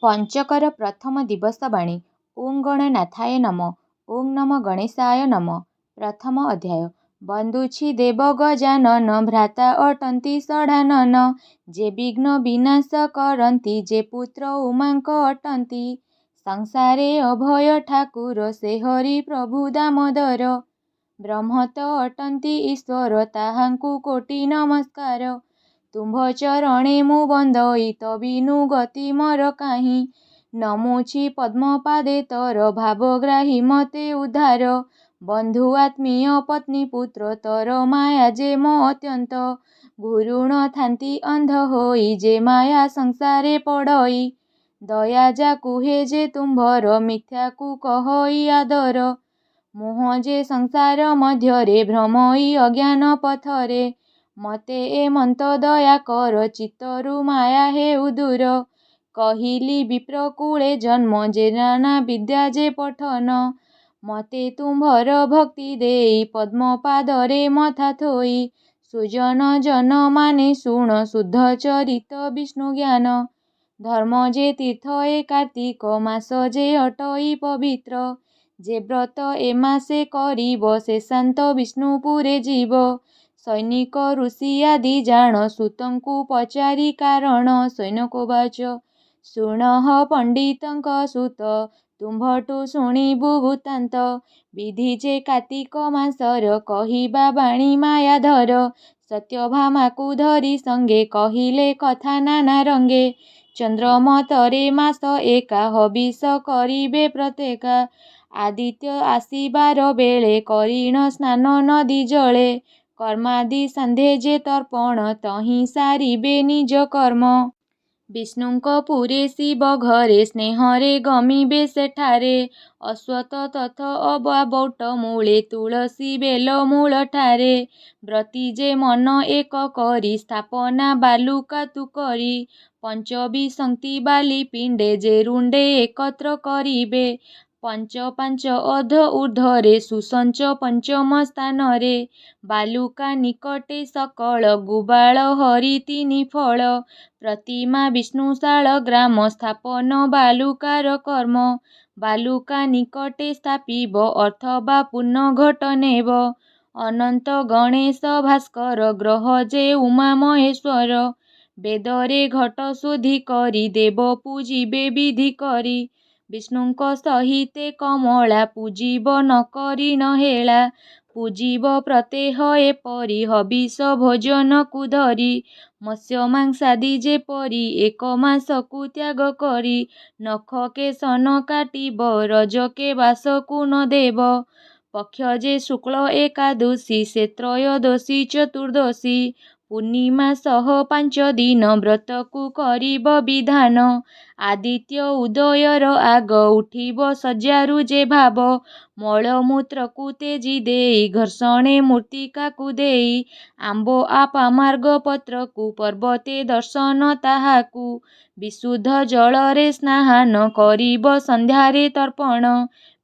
ପଞ୍ଚକର ପ୍ରଥମ ଦିବସବାଣୀ। ଓଁ ଗଣନାଥାୟ ନମଃ। ଓଁ ନମଃ ଗଣେଶାୟ ନମଃ। ପ୍ରଥମ ଅଧ୍ୟାୟ। ବନ୍ଦୁଛି ଦେବ ଗଜାନନ ଭ୍ରାତା ଅଟନ୍ତି ଷଡ଼ାନନ। ଯେ ବିଘ୍ନ ବିନାଶ କରନ୍ତି ଯେ ପୁତ୍ର ଉମାଙ୍କ ଅଟନ୍ତି। ସଂସାରେ ଅଭୟ ଠାକୁର ସେ ହରି ପ୍ରଭୁ ଦାମୋଦର। ବ୍ରହ୍ମ ତ ଅଟନ୍ତି ଈଶ୍ୱର ତାହାଙ୍କୁ କୋଟି ନମସ୍କାର। ତୁମ୍ଭ ଚରଣେ ମୁଁ ବନ୍ଦଇ ତବିନୁ ଗତି ମୋର କାହିଁ। ନମୁଛି ପଦ୍ମପାଦେ ତୋର ଭାବଗ୍ରାହୀ ମତେ ଉଦ୍ଧାର। ବନ୍ଧୁ ଆତ୍ମୀୟ ପତ୍ନୀ ପୁତ୍ର ତୋର ମାୟା ଯେ ମୋ ଅତ୍ୟନ୍ତ। ଘୁରୁଣ ଥାନ୍ତି ଅନ୍ଧ ହୋଇ ଯେ ମାୟା ସଂସାରେ ପଡ଼ଇ। ଦୟା ଯା କୁହେ ଯେ ତୁମ୍ଭର ମିଥ୍ୟାକୁ କହଇ ଆଦର। ମୋହ ଯେ ସଂସାର ମଧ୍ୟରେ ଭ୍ରମଇ ଅଜ୍ଞାନ ପଥରେ। ମତେ ଏ ମନ୍ତ ଦୟା କର ଚିତ୍ତରୁ ମାୟା ହେଉ ଦୂର। କହିଲି ବିପ୍ରକୂଳେ ଜନ୍ମ ଯେ ନାନା ବିଦ୍ୟା ଯେ ପଠନ। ମତେ ତୁମ୍ଭର ଭକ୍ତି ଦେଇ ପଦ୍ମପାଦରେ ମଥା ଥୋଇ। ସୁଜନ ଜନ ମାନେ ଶୁଣ ଶୁଦ୍ଧ ଚରିତ ବିଷ୍ଣୁ ଜ୍ଞାନ। ଧର୍ମ ଯେ ତୀର୍ଥ ଏ କାର୍ତ୍ତିକ ମାସ ଯେ ଅଟଇ ପବିତ୍ର। ଯେ ବ୍ରତ ଏ ମାସେ କରିବ ସେ ଶାନ୍ତ ବିଷ୍ଣୁପୁରେ ଯିବ। ସୈନିକ ଋଷି ଆଦି ଜାଣ ସୂତଙ୍କୁ ପଚାରି କାରଣ। ସୈନକୋବାଚ ଶୃଣଃ ପଣ୍ଡିତଙ୍କ ସୂତ ତୁମ୍ଭଠୁ ଶୁଣିବୁ ବୃତ୍ତାନ୍ତ। ବିଧି ଯେ କାର୍ତ୍ତିକ ମାସର କହିବା ବାଣୀ ମାୟାଧର। ସତ୍ୟଭାମାକୁ ଧରି ସଙ୍ଗେ କହିଲେ କଥା ନାନା ରଙ୍ଗେ। ଚନ୍ଦ୍ରମତରେ ମାସ ଏକା ହବିଷ କରିବେ ପ୍ରତ୍ୟେକା। ଆଦିତ୍ୟ ଆସିବାର ବେଳେ କରିଣ ସ୍ନାନ ନଦୀ ଜଳେ। କର୍ମାଦି ସାନ୍ଧ୍ୟ ଯେ ତର୍ପଣ ତହିଁ ସାରିବେ ନିଜ କର୍ମ। ବିଷ୍ଣୁଙ୍କ ପୁରେ ଶିବ ଘରେ ସ୍ନେହରେ ଗମିବେ ସେଠାରେ। ଅଶ୍ୱତ୍ଥ ତଥ ଅବା ବଟ ମୂଳେ ତୁଳସୀ ବେଲ ମୂଳଠାରେ। ବ୍ରତୀ ଯେ ମନ ଏକ କରି ସ୍ଥାପନା ବାଲୁକା ତୁ କରି। ପଞ୍ଚବିଂଶତି ବାଲି ପିଣ୍ଡେ ଯେ ରୁଣ୍ଡେ ଏକତ୍ର କରିବେ। ପାଞ୍ଚ ପାଞ୍ଚ ଅଧ ଊର୍ଦ୍ଧ୍ୱରେ ସୁସଞ୍ଚ ପଞ୍ଚମ ସ୍ଥାନରେ। ବାଲୁକା ନିକଟେ ସକଳ ଗୁବାଳ ହରି ତିନି ଫଳ। ପ୍ରତିମା ବିଷ୍ଣୁ ଶାଳ ଗ୍ରାମ ସ୍ଥାପନ ବାଲୁକାର କର୍ମ। ବାଲୁକା ନିକଟେ ସ୍ଥାପିବ ଅଥବା ପୂର୍ଣ୍ଣ ଘଟ ନେବ। ଅନନ୍ତ ଗଣେଶ ଭାସ୍କର ଗ୍ରହ ଯେ ଉମା ମହେଶ୍ୱର। ବେଦରେ ଘଟ ଶୁଦ୍ଧି କରି ଦେବ ପୂଜିବେ ବିଧି କରି। ବିଷ୍ଣୁଙ୍କ ସହିତେ କମଳା ପୂଜିବ ନ କରି ନ ହେଳା। ପୂଜିବ ପ୍ରତ୍ୟହ ଏପରି ହବିଷ ଭୋଜନକୁ ଧରି। ମତ୍ସ୍ୟ ମାଂସାଦି ଯେପରି ଏକ ମାସକୁ ତ୍ୟାଗ କରି। ନଖ କେଶ ନ କାଟିବ ରଜକେ ବାସକୁ ନ ଦେବ। ପକ୍ଷ ଯେ ଶୁକ୍ଳ ଏକାଦଶୀ ସେ ତ୍ରୟୋଦଶୀ ଚତୁର୍ଦ୍ଦଶୀ। ପୂର୍ଣ୍ଣିମା ସହ ପାଞ୍ଚ ଦିନ ବ୍ରତକୁ କରିବ ବିଧାନ। ଆଦିତ୍ୟ ଉଦୟର ଆଗ ଉଠିବ ଶଯ୍ୟାରୁ ଯେ ଭାବ। ମଳମୂତ୍ରକୁ ତେଜି ଦେଇ ଘର୍ଷଣେ ମୃତ୍ତିକାକୁ ଦେଇ। ଆମ୍ବ ଆପା ମାର୍ଗ ପତ୍ରକୁ ପର୍ବତେ ଦର୍ଶନ ତାହାକୁ। ବିଶୁଦ୍ଧ ଜଳରେ ସ୍ନାହାନ କରିବ ସନ୍ଧ୍ୟାରେ ତର୍ପଣ।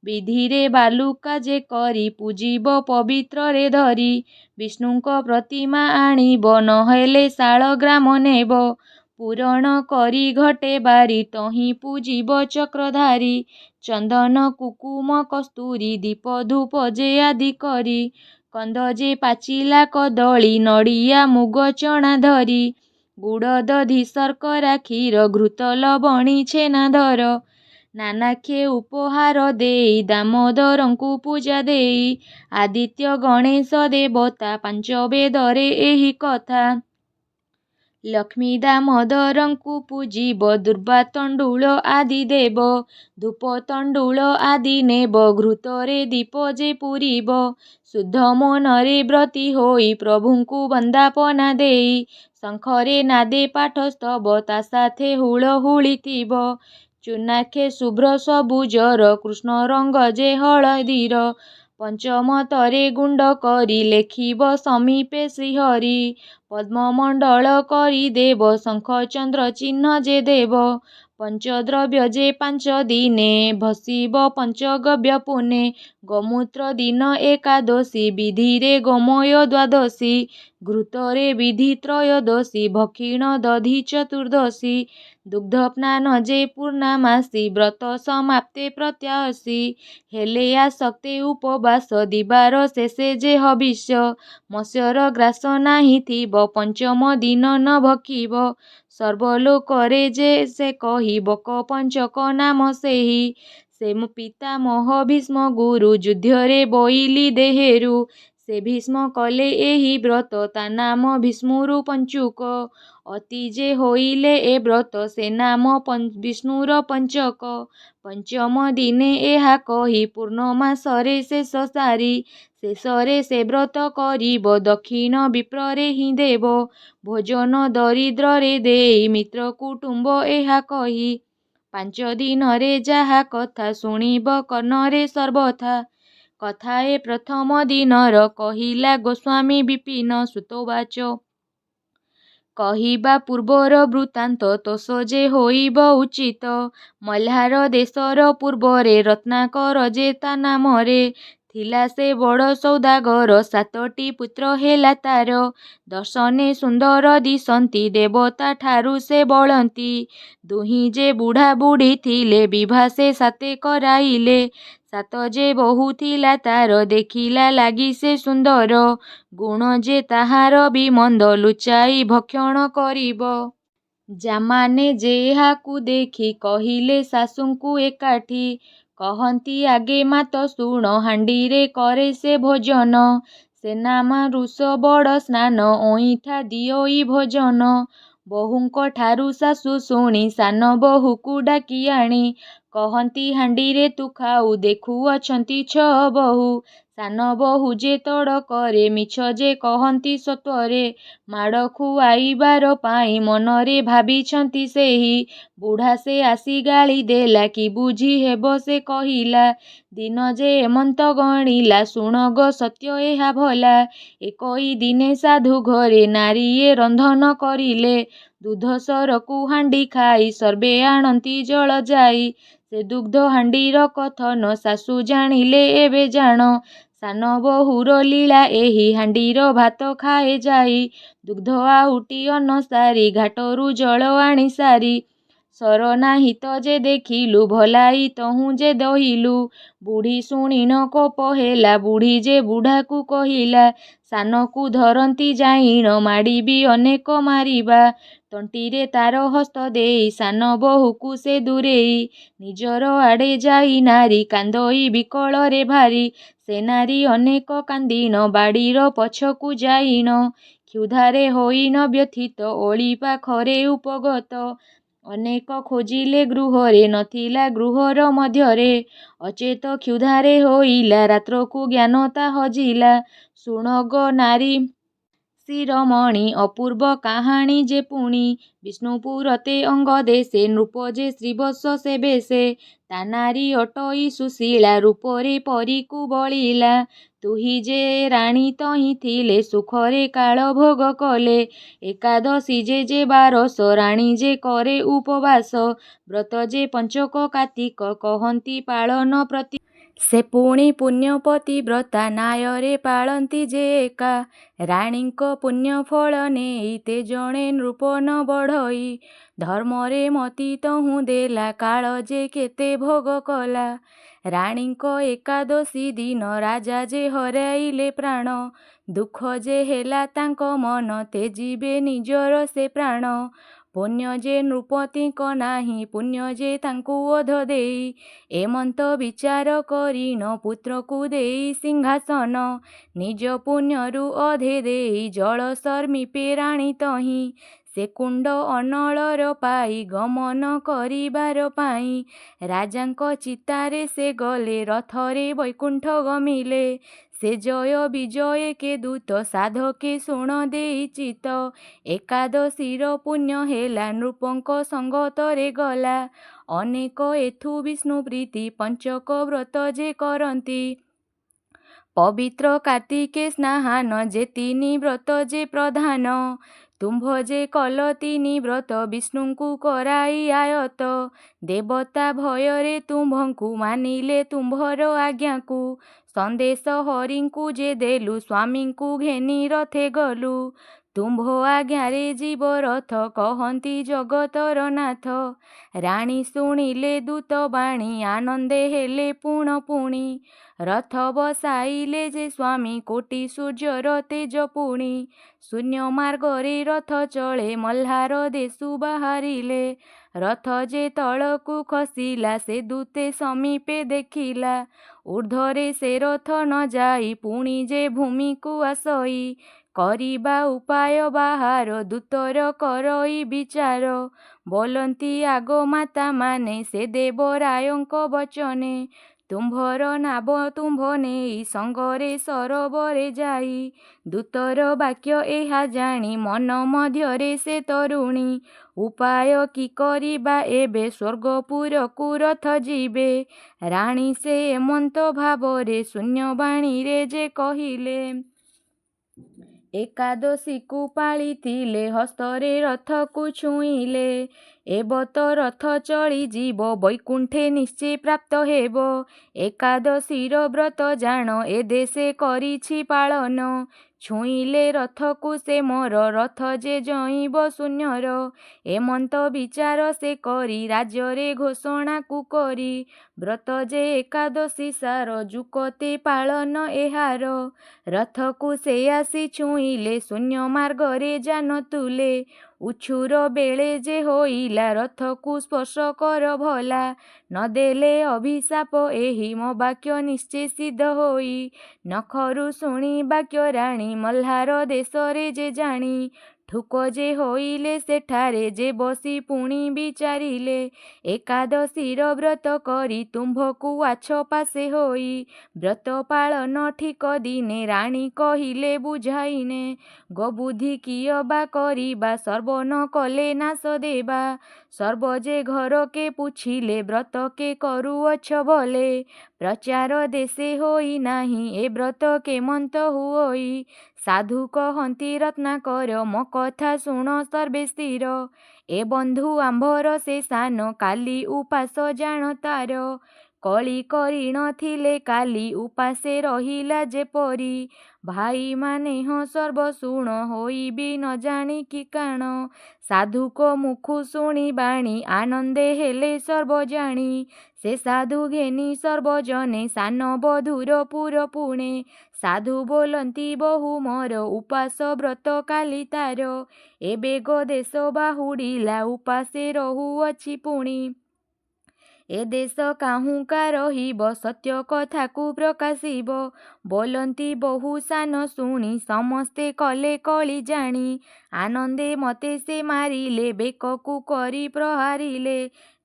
ବିଧିରେ ବାଲୁକା ଯେ କରି ପୂଜିବ ପବିତ୍ରରେ ଧରି। ବିଷ୍ଣୁଙ୍କ ପ୍ରତିମା ଆଣିବ ନହେଲେ ଶାଳଗ୍ରାମ ନେବ। ପୂରଣ କରି ଘଟେ ବାରି ତହିଁ ପୂଜିବ ଚକ୍ରଧାରି। ଚନ୍ଦନ କୁକୁମ କସ୍ତୁରୀ ଦୀପ ଧୂପ ଯେ ଆଦି କରି। କନ୍ଦ ଯେ ପାଚିଲା କଦଳୀ ନଡ଼ିଆ ମୁଗ ଚଣା ଧରି। ଗୁଡ଼ ଦଧି ଶର୍କରା କ୍ଷୀର ଘୃତ ଲବଣୀ ଛେନା ଧର। ନାନାକ୍ଷେ ଉପହାର ଦେଇ ଦାମୋଦରଙ୍କୁ ପୂଜା ଦେଇ। ଆଦିତ୍ୟ ଗଣେଶ ଦେବତା ପାଞ୍ଚ ବେଦରେ ଏହି କଥା। ଲକ୍ଷ୍ମୀ ଦାମୋଦରଙ୍କୁ ପୂଜିବ ଦୁର୍ବା ତଣ୍ଡୁଳ ଆଦି ଦେବ। ଧୂପ ତଣ୍ଡୁଳ ଆଦି ନେବ ଘୃତରେ ଦୀପ ଯେ ପୂରିବ। ଶୁଦ୍ଧ ମନରେ ବ୍ରତୀ ହୋଇ ପ୍ରଭୁଙ୍କୁ ବନ୍ଦାପନା ଦେଇ। ଶଙ୍ଖରେ ନାଦେ ପାଠସ୍ତବ ତା ସାଥେ ହୁଳହୁଳି ଥିବ। ଚୂନାକ୍ଷେ ଶୁଭ୍ର ସବୁଜର କୃଷ୍ଣ ରଙ୍ଗ ଯେ ହଳଦୀର। ପଞ୍ଚମତରେ ଗୁଣ୍ଡ କରି ଲେଖିବ ସମୀପେ ଶ୍ରୀହରି। ପଦ୍ମମଣ୍ଡଳ କରି ଦେବ ଶଙ୍ଖ ଚନ୍ଦ୍ର ଚିହ୍ନ ଯେ ଦେବ। ପଞ୍ଚଦ୍ରବ୍ୟ ଯେ 5 ଦିନେ ଭସିବ ପଞ୍ଚଗବ୍ୟ ପୁନେ ଗୋମୂତ୍ର ଦିନ ଏକାଦଶୀ ବିଧିରେ ଗୋମୟ ଦ୍ୱାଦଶୀ ଘୃତରେ ବିଧି ତ୍ରୟୋଦଶୀ ଭକ୍ଷିଣ ଦଧି ଚତୁର୍ଦ୍ଦଶୀ ଦୁଗ୍ଧପ୍ନାନ ଯେ ପୂର୍ଣ୍ଣାମାସୀ ବ୍ରତ ସମାପ୍ତେ ପ୍ରତ୍ୟାଶୀ ହେଲେ ଆସକ୍ତେ ଉପବାସ ଦିବାର ଶେଷେ ଯେ ହବିଷ୍ୟ ମତ୍ସ୍ୟର ଗ୍ରାସ ନାହିଁ ଥିବ ପଞ୍ଚମ ଦିନ ନ ଭକ୍ଷିବ ସର୍ବଲୋକରେ ଯେ ସେ କହିବ କ ପଞ୍ଚକ ନାମ ସେହି ସେ ପିତାମହ ଭୀଷ୍ମ ଗୁରୁ ଯୁଦ୍ଧରେ ବୋଇଲି ଦେହେରୁ ସେ ଭୀଷ୍ମ କଲେ ଏହି ବ୍ରତ ତା ନାମ ଭୀଷ୍ମୁରୁ ପଞ୍ଚୁକ ଅତି ଯେ ହୋଇଲେ ଏ ବ୍ରତ ସେ ନାମ ବିଷ୍ଣୁର ପଞ୍ଚକ ପଞ୍ଚମ ଦିନେ ଏହା କହି ପୂର୍ଣ୍ଣମାସରେ ଶେଷ ସାରି ଶେଷରେ ସେ ବ୍ରତ କରିବ ଦକ୍ଷିଣ ବିପ୍ରରେ ହିଁ ଦେବ ଭୋଜନ ଦରିଦ୍ରରେ ଦେଇ ମିତ୍ର କୁଟୁମ୍ବ ଏହା କହି 5 ଦିନରେ ଯାହା କଥା ଶୁଣିବ କର୍ଣ୍ଣରେ ସର୍ବଥା କଥାଏ ପ୍ରଥମ ଦିନର କହିଲା ଗୋସ୍ୱାମୀ ବିପିନ ସୁତୋବାଚ କହିବା ପୂର୍ବର ବୃତ୍ତାନ୍ତ ତୋଷ ଯେ ହୋଇବ ଉଚିତ ମଲ୍ହାର ଦେଶର ପୂର୍ବରେ ରତ୍ନାକର ଯେ ତା ନାମରେ ଥିଲା ସେ ବଡ଼ ସୌଦାଗର 7ଟି ପୁତ୍ର ହେଲା ତାର ଦର୍ଶନେ ସୁନ୍ଦର ଦିଶନ୍ତି ଦେବତା ଠାରୁ ସେ ବଳନ୍ତି ଦୁହିଁ ଯେ ବୁଢ଼ା ବୁଢ଼ୀ ଥିଲେ ବିଭା ସେ 7 କରାଇଲେ 7 ଯେ ବହୁ ଥିଲା ତାର ଦେଖିଲା ଲାଗି ସେ ସୁନ୍ଦର ଗୁଣ ଯେ ତାହାର ବି ମନ୍ଦ ଲୁଚାଇ ଭକ୍ଷଣ କରିବ ଯାମାନେ ଯେ ଏହାକୁ ଦେଖି କହିଲେ ଶାଶୁଙ୍କୁ ଏକାଠି କହନ୍ତି ଆଗେ ମାତ ଶୁଣ ହାଣ୍ଡିରେ କରେ ସେ ଭୋଜନ ସେନାମା ଋଷ ବଡ଼ ସ୍ନାନ ଅଇଁଠା ଦିଓଇ ଭୋଜନ ବୋହୂଙ୍କ ଠାରୁ ଶାଶୁ ଶୁଣି ସାନ ବୋହୂକୁ ଡାକି ଆଣି କହନ୍ତି ହାଣ୍ଡିରେ ତୁ ଖାଉ ଦେଖୁଅଛନ୍ତି 6 ବୋହୂ ସାନ ବୋହୂ ଯେ ତଡ଼ କରେ ମିଛ ଯେ କହନ୍ତି ସତ୍ୱରେ ମାଡ଼ ଖୁଆଇବାର ପାଇଁ ମନରେ ଭାବିଛନ୍ତି ସେହି ବୁଢ଼ା ସେ ଆସି ଗାଳି ଦେଲା କି ବୁଝି ହେବ ସେ କହିଲା ଦିନ ଯେ ଏମନ୍ତ ଗଣିଲା ଶୁଣ ଗୋ ସତ୍ୟ ଏହା ଭଲା ଏକଇ ଦିନେ ସାଧୁ ଘରେ ନାରୀଏ ରନ୍ଧନ କରିଲେ ଦୁଧ ସରକୁ ହାଣ୍ଡି ଖାଇ ସର୍ବେ ଆଣନ୍ତି ଜଳ ଯାଇ ସେ ଦୁଗ୍ଧ ହାଣ୍ଡିର କଥନ ଶାଶୁ ଜାଣିଲେ ଏବେ ଜାଣ ସାନ ବୋହୂର ଲୀଳା ଏହି ହାଣ୍ଡିର ଭାତ ଖାଏ ଯାଇ ଦୁଗ୍ଧ ଆଉଟି ଅନ୍ନ ସାରି ଘାଟରୁ ଜଳ ଆଣି ସାରି ସର ନାହିଁ ତ ଯେ ଦେଖିଲୁ ଭଲାଇ ତହୁଁ ଯେ ଦହିଲୁ ବୁଢ଼ୀ ଶୁଣିନ କୋପ ହେଲା ବୁଢ଼ୀ ଯେ ବୁଢ଼ାକୁ କହିଲା ସାନକୁ ଧରନ୍ତି ଯାଇଣ ମାଡ଼ିବି ଅନେକ ମାରିବା ତଣ୍ଟିରେ ତାର ହସ୍ତ ଦେଇ ସାନ ବୋହୂକୁ ସେ ଦୂରେଇ ନିଜର ଆଡ଼େ ଯାଇ ନାରୀ କାନ୍ଦଇ ବିକଳରେ ଭାରି ସେ ନାରୀ ଅନେକ କାନ୍ଦିଣ ବାଡ଼ିର ପଛକୁ ଯାଇଣ କ୍ଷୁଧାରେ ହୋଇନ ବ୍ୟଥିତ ଓଳି ପାଖରେ ଉପଗତ ଅନେକ ଖୋଜିଲେ ଗୃହରେ ନଥିଲା ଗୃହର ମଧ୍ୟରେ ଅଚେତ କ୍ଷୁଧାରେ ହୋଇଲା ରାତ୍ରକୁ ଜ୍ଞାନତା ହଜିଲା ଶୁଣ ଗୋ ନାରୀ ଶିରୋମଣି ଅପୂର୍ବ କାହାଣୀ ଯେ ପୁଣି ବିଷ୍ଣୁପୁରତେ ଅଙ୍ଗ ଦେଶେ ନୃପ ଯେ ଶ୍ରୀବତ୍ସ ସେ ବେଶେ ତା ନାରୀ ଅଟଇ ସୁଶୀଳା ରୂପରେ ପରୀକୁ ବଳିଲା ତୁହି ଯେ ରାଣୀ ତହିଁ ଥିଲେ ସୁଖରେ କାଳ ଭୋଗ କଲେ ଏକାଦଶୀ ଯେ 12 ରାଣୀ ଯେ କରେ ଉପବାସ ବ୍ରତ ଯେ ପଞ୍ଚକ କାର୍ତ୍ତିକ କହନ୍ତି ପାଳନ ପ୍ରତି ସେ ପୁଣି ପୁଣ୍ୟପତି ବ୍ରତା ନ୍ୟାୟରେ ପାଳନ୍ତି ଯେ ଏକା ରାଣୀଙ୍କ ପୁଣ୍ୟ ଫଳ ନେଇ ତେ ଜଣେ ନୃପ ନ ବଢ଼ଇ ଧର୍ମରେ ମତି ତହୁଁ ଦେଲା କାଳ ଯେ କେତେ ଭୋଗ କଲା ରାଣୀଙ୍କ ଏକାଦଶୀ ଦିନ ରାଜା ଯେ ହରାଇଲେ ପ୍ରାଣ ଦୁଃଖ ଯେ ହେଲା ତାଙ୍କ ମନ ତେଜିବେ ନିଜର ସେ ପ୍ରାଣ ପୁଣ୍ୟ ଯେ ନୃପତିଙ୍କ ନାହିଁ ପୁଣ୍ୟ ଯେ ତାଙ୍କୁ ଓଧ ଦେଇ ଏମନ୍ତ ବିଚାର କରିନ ପୁତ୍ରକୁ ଦେଇ ସିଂହାସନ ନିଜ ପୁଣ୍ୟରୁ ଅଧେ ଦେଇ ଜଳ ଶର୍ମିପେ ରାଣୀ ତହିଁ ସେ କୁଣ୍ଡ ଅନଳର ପାଇ ଗମନ କରିବାର ପାଇଁ ରାଜାଙ୍କ ଚିତାରେ ସେ ଗଲେ ରଥରେ ବୈକୁଣ୍ଠ ଗମିଲେ ସେ ଜୟ ବିଜୟ କେ ଦୂତ ସାଧକେ ଶୁଣ ଦେଇ ଚିତ ଏକାଦଶୀର ପୁଣ୍ୟ ହେଲା ନୃପଙ୍କ ସଙ୍ଗତରେ ଗଲା ଅନେକ ଏଥୁ ବିଷ୍ଣୁ ପ୍ରୀତି ପଞ୍ଚକ ବ୍ରତ ଯେ କରନ୍ତି ପବିତ୍ର କାର୍ତ୍ତିକେ ସ୍ନାହାନ ଯେ 3 ବ୍ରତ ଯେ ପ୍ରଧାନ ତୁମ୍ଭ ଯେ କଲ ତିନି ବ୍ରତ ବିଷ୍ଣୁଙ୍କୁ କରାଇ ଆୟତ, ଦେବତା ଭୟରେ ତୁମ୍ଭଙ୍କୁ ମାନିଲେ ତୁମ୍ଭର ଆଜ୍ଞାକୁ, ସନ୍ଦେଶ ହରିଙ୍କୁ ଯେ ଦେଲୁ ସ୍ୱାମୀଙ୍କୁ ଘେନି ରଥେ ଗଲୁ, ତୁମ୍ଭ ଆଜ୍ଞାରେ ଯିବ ରଥ କହନ୍ତି ଜଗତର ନାଥ। ରାଣୀ ଶୁଣିଲେ ଦୂତ ବାଣୀ ଆନନ୍ଦେ ହେଲେ ପୁଣ ପୁଣି, ରଥ ବସାଇଲେ ଯେ ସ୍ୱାମୀ କୋଟି ସୂର୍ଯ୍ୟର ତେଜ ପୁଣି, ଶୂନ୍ୟ ମାର୍ଗରେ ରଥ ଚଳେ ମହ୍ଲାର ଦେଶୁ ବାହାରିଲେ, ରଥ ଯେ ତଳକୁ ଖସିଲା ସେ ଦୂତେ ସମୀପେ ଦେଖିଲା, ଊର୍ଦ୍ଧ୍ୱରେ ସେ ରଥ ନ ଯାଇ ପୁଣି ଯେ ଭୂମିକୁ ଆସଇ, କରିବା ଉପାୟ ବାହାର ଦୂତର କରଇ ବିଚାର, ବୋଲନ୍ତି ଆଗ ମାତା ମାନେ ସେ ଦେବରାୟଙ୍କ ବଚନେ, ତୁମ୍ଭର ନାବ ତୁମ୍ଭ ନେଇ ସଙ୍ଗରେ ସରୋବରେ ଯାଇ, ଦୂତର ବାକ୍ୟ ଏହା ଜାଣି ମନ ମଧ୍ୟରେ ସେ ତରୁଣୀ, ଉପାୟ କି କରିବା ଏବେ ସ୍ୱର୍ଗପୁରକୁ ରଥ ଯିବେ, ରାଣୀ ସେ ଏମନ୍ତ ଭାବରେ ଶୂନ୍ୟବାଣୀରେ ଯେ କହିଲେ, ଏକାଦଶୀକୁ ପାଳିଥିଲେ ହସ୍ତରେ ରଥକୁ ଛୁଇଁଲେ, ଏବତ ରଥ ଚଳି ଯିବ ବୈକୁଣ୍ଠେ ନିଶ୍ଚେ ପ୍ରାପ୍ତ ହେବ, ଏକାଦଶୀର ବ୍ରତ ଜାଣ ଏ ଦେଶେ କରିଛି ପାଳନ, ଛୁଇଁଲେ ରଥକୁ ସେ ମୋର ରଥ ଯେ ଜଇଁବ ଶୂନ୍ୟର, ଏମନ୍ତ ବିଚାର ସେ କରି ରାଜ୍ୟରେ ଘୋଷଣାକୁ କରି, ବ୍ରତ ଯେ ଏକାଦଶୀ ସାର ଯୁକତେ ପାଳନ ଏହାର, ରଥକୁ ସେ ଆସି ଛୁଇଁଲେ ଶୂନ୍ୟ ମାର୍ଗରେ ଯାନ ତୁଲେ, ଉଛୁର ବେଳେ ଯେ ହୋଇଲା ରଥକୁ ସ୍ପର୍ଶ କର ଭଲା, ନଦେଲେ ଅଭିଶାପ ଏହି ମୋ ବାକ୍ୟ ନିଶ୍ଚେ ସିଦ୍ଧ ହୋଇ, ନଖରୁ ଶୁଣି ବାକ୍ୟ ରାଣୀ ମହ୍ଲାର ଦେଶରେ ଯେ ଜାଣି, ଠୁକ ଯେ ହୋଇଲେ ସେଠାରେ ଯେ ବସି ପୁଣି ବିଚାରିଲେ, ଏକାଦଶୀର ବ୍ରତ କରି ତୁମ୍ଭକୁ ଆଛ ପାଶେ ହୋଇ, ବ୍ରତ ପାଳନ ଠିକ ଦିନେ ରାଣୀ କହିଲେ ବୁଝାଇନେ, ଗୋବୁଦ୍ଧି କିଅ ବା କରିବା ସର୍ବ ନ କଲେ ନାଶ ଦେବା, ସର୍ବ ଯେ ଘରକେ ପୁଛିଲେ ବ୍ରତ କେ କରୁଅଛ ଭଲେ, ପ୍ରଚାର ଦେଶେ ହୋଇ ନାହିଁ ଏ ବ୍ରତ କେମନ୍ତ ହୁଅଇ, ସାଧୁ କହନ୍ତି ରତ୍ନାକର ମୋ କଥା ଶୁଣ ସର୍ବେ ସ୍ଥିର, ଏ ବନ୍ଧୁ ଆମ୍ଭର ସେ ସାନ କାଲି ଉପାସ ଜାଣ ତାର, କଳି କରି ଥିଲେ କାଲି ଉପାସେ ରହିଲା ଯେପରି, ଭାଇମାନେ ହଁ ସର୍ବ ଶୁଣ ହୋଇବି ନ ଜାଣି କି କାଣ, ସାଧୁକ ମୁଖୁ ଶୁଣି ବାଣୀ ଆନନ୍ଦେ ହେଲେ ସର୍ବ ଜାଣି, ସେ ସାଧୁ ଘେନି ସର୍ବଜନେ ସାନ ବଧୂର ପୁର ପୁଣେ, ସାଧୁ ବୋଲନ୍ତି ବହୁ ମୋର ଉପାସ ବ୍ରତ କାଲି ତାର, ଏବେ ଗୋ ଦେଶ ବାହୁଡ଼ିଲା ଉପାସେ ରହୁଅଛି ପୁଣି, ଏ ଦେଶ କାହୁଁକା ରହିବ ସତ୍ୟ କଥାକୁ ପ୍ରକାଶିବ, ବୋଲନ୍ତି ବହୁ ସାନ ଶୁଣି ସମସ୍ତେ କଲେ କଳି ଜାଣି, ଆନନ୍ଦେ ମତେ ସେ ମାରିଲେ ବେକକୁ କରି ପ୍ରହାରିଲେ,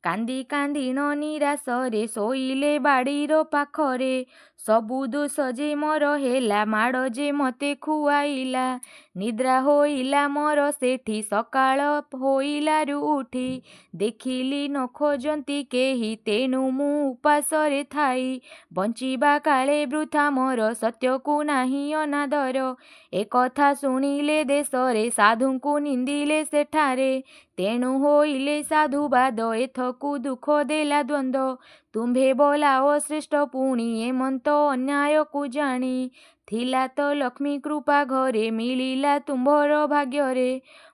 କାନ୍ଦି କାନ୍ଦିଣ ନିରାଶରେ ଶୋଇଲେ ବାଡ଼ିର ପାଖରେ, ସବୁ ଦୋଷ ଯେ ମୋର ହେଲା ମାଡ଼ ଯେ ମତେ ଖୁଆଇଲା, ନିଦ୍ରା ହୋଇଲା ମୋର ସେଠି ସକାଳ ହୋଇଲାରୁ ଉଠି, ଦେଖିଲି ନ ଖୋଜନ୍ତି କେହି ତେଣୁ ମୁଁ ଉପାସରେ ଥାଇ, ବଞ୍ଚିବା କାଳେ ବୃଥା ମୋର ସତ୍ୟକୁ ନାହିଁ ଅନାଦର, ଏକଥା ଶୁଣିଲେ ଦେଶରେ ସାଧୁଙ୍କୁ ନିନ୍ଦିଲେ ସେଠାରେ, ତେଣୁ ହୋଇଲେ ସାଧୁବାଦ ଏଥକୁ ଦୁଃଖ ଦେଲା ଦ୍ୱନ୍ଦ୍ୱ, ତୁମ୍ଭେ ବୋଲାଓ ଶ୍ରେଷ୍ଠ ପୁଣି ଏମନ୍ତ ଅନ୍ୟାୟକୁ ଜାଣି, ଥିଲା ତ ଲକ୍ଷ୍ମୀ କୃପା ଘରେ ମିଳିଲା ତୁମ୍ଭର ଭାଗ୍ୟରେ,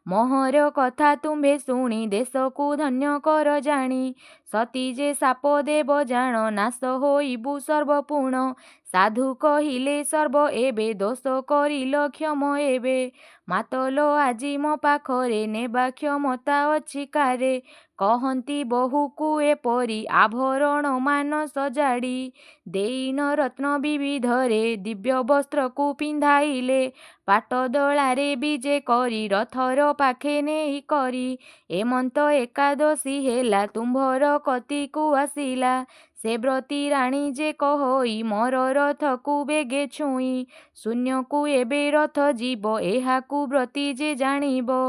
ମୋହର କଥା ତୁମ୍ଭେ ଶୁଣି ଦେଶକୁ ଧନ୍ୟ କର ଜାଣି, ସତୀ ଯେ ସାପ ଦେବ ଜାଣ ନାଶ ହୋଇବୁ ସର୍ବପୂର୍ଣ୍ଣ, ସାଧୁ କହିଲେ ସର୍ବ ଏବେ ଦୋଷ କରିଲ କ୍ଷମ ଏବେ, ମାତଲ ଆଜି ମୋ ପାଖରେ ନେବା କ୍ଷମତା ଅଛି କାରେ, କହନ୍ତି ବହୁକୁ ଏପରି ଆଭରଣ ମାନ ସଜାଡ଼ି, ଦେଇନ ରତ୍ନ ବିବିଧରେ ଦିବ୍ୟ ବସ୍ତ୍ରକୁ ପିନ୍ଧାଇଲେ, ପାଟଦଳାରେ ବିଜେ କରି ରଥର ପାଖେ ନେଇ କରି, ଏମନ୍ତ ଏକାଦଶୀ ହେଲା ତୁମ୍ଭର କତିକୁ ଆସିଲା, ସେ ବ୍ରତୀ ରାଣୀ ଯେ କହଇ ମୋର ରଥକୁ ବେଗେ ଛୁଇଁ, ଶୂନ୍ୟକୁ ଏବେ ରଥ ଯିବ ଏହାକୁ ବ୍ରତୀ ଯେ ଜାଣିବ,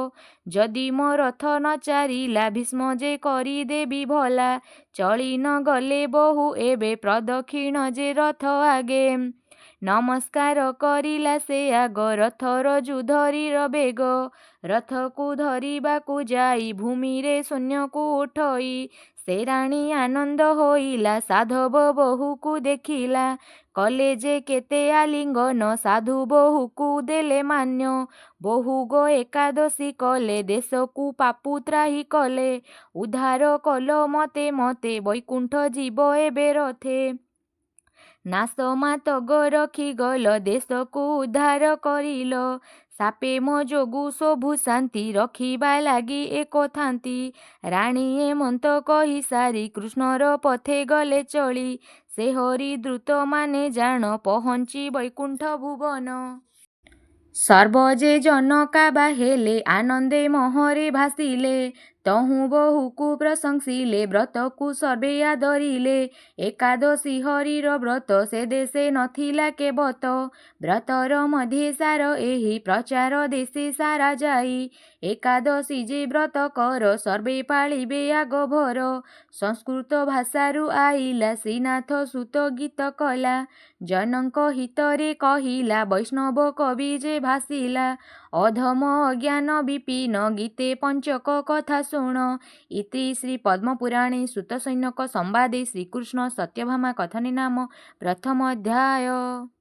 ଯଦି ମୋ ରଥ ନ ଚାରିଲା ଭୀଷ୍ମ ଯେ କରିଦେବି ଭଲା, ଚଳି ନ ଗଲେ ବହୁ ଏବେ ପ୍ରଦକ୍ଷିଣ ଯେ ରଥ ଆଗେ, ନମସ୍କାର କରିଲା ସେ ଆଗ ରଥର ଯୁଧରିର ବେଗ। ରଥକୁ ଧରିବାକୁ ଯାଇ ଭୂମିରେ ଶୂନ୍ୟକୁ ଉଠଇ ସେ ରାଣୀ ଆନନ୍ଦ ହୋଇଲା ସାଧବ ବୋହୂକୁ ଦେଖିଲା। କଲେ ଯେ କେତେ ଆଲିଙ୍ଗନ ସାଧୁ ବୋହୂକୁ ଦେଲେ ମାନ୍ୟ। ବୋହୂ ଗୋ ଏକାଦଶୀ କଲେ ଦେଶକୁ ପାପୁ ତ୍ରାହି କଲେ। ଉଦ୍ଧାର କଲ ମତେ ମତେ ବୈକୁଣ୍ଠ ଯିବ ଏବେ ରଥେ। ନାଶ ମାତକ ରଖିଗଲ ଦେଶକୁ ଉଦ୍ଧାର କରିଲ। ସାପେ ମୋ ଯୋଗୁ ସବୁ ଶାନ୍ତି ରଖିବା ଲାଗି ଏକ ଥାନ୍ତି। ରାଣୀ ଏମନ୍ତ କହି ସାରି କୃଷ୍ଣର ପଥେ ଗଲେ ଚଳି। ସେ ହରି ଦ୍ରୁତ ମାନେ ଜାଣ ପହଞ୍ଚି ବୈକୁଣ୍ଠ ଭୁବନ। ସର୍ବ ଯେ ଜନକା ବାହେଲେ ଆନନ୍ଦେ ମୋହରେ ଭାସିଲେ। ତହୁଁ ବୋହୂକୁ ପ୍ରଶଂସିଲେ ବ୍ରତକୁ ସର୍ବେ ଆଦରିଲେ। ଏକାଦଶୀ ହରିର ବ୍ରତ ସେ ଦେଶେ ନଥିଲା କେବତ। ବ୍ରତର ମଧ୍ୟେ ସାର ଏହି ପ୍ରଚାର ଦେଶେ ସାରା ଯାଇ। ଏକାଦଶୀ ଯେ ବ୍ରତ କର ସର୍ବେ ପାଳିବେ ଆଗ ଭର। ସଂସ୍କୃତ ଭାଷାରୁ ଆଇଲା ଶ୍ରୀନାଥ ସୁତ ଗୀତ କଲା। ଜନଙ୍କ ହିତରେ କହିଲା ବୈଷ୍ଣବ କବି ଯେ ଭାସିଲା। ଅଧମ ଅଜ୍ଞାନ ବିପିନ ଗୀତେ ପଞ୍ଚକ କଥା ଶୁଣ। ଇତି ଶ୍ରୀ ପଦ୍ମପୁରାଣେ ସୁତ ସୈନକ ସମ୍ବାଦେ ଶ୍ରୀକୃଷ୍ଣ ସତ୍ୟଭାମା କଥନେ ନାମ ପ୍ରଥମ ଅଧ୍ୟାୟ।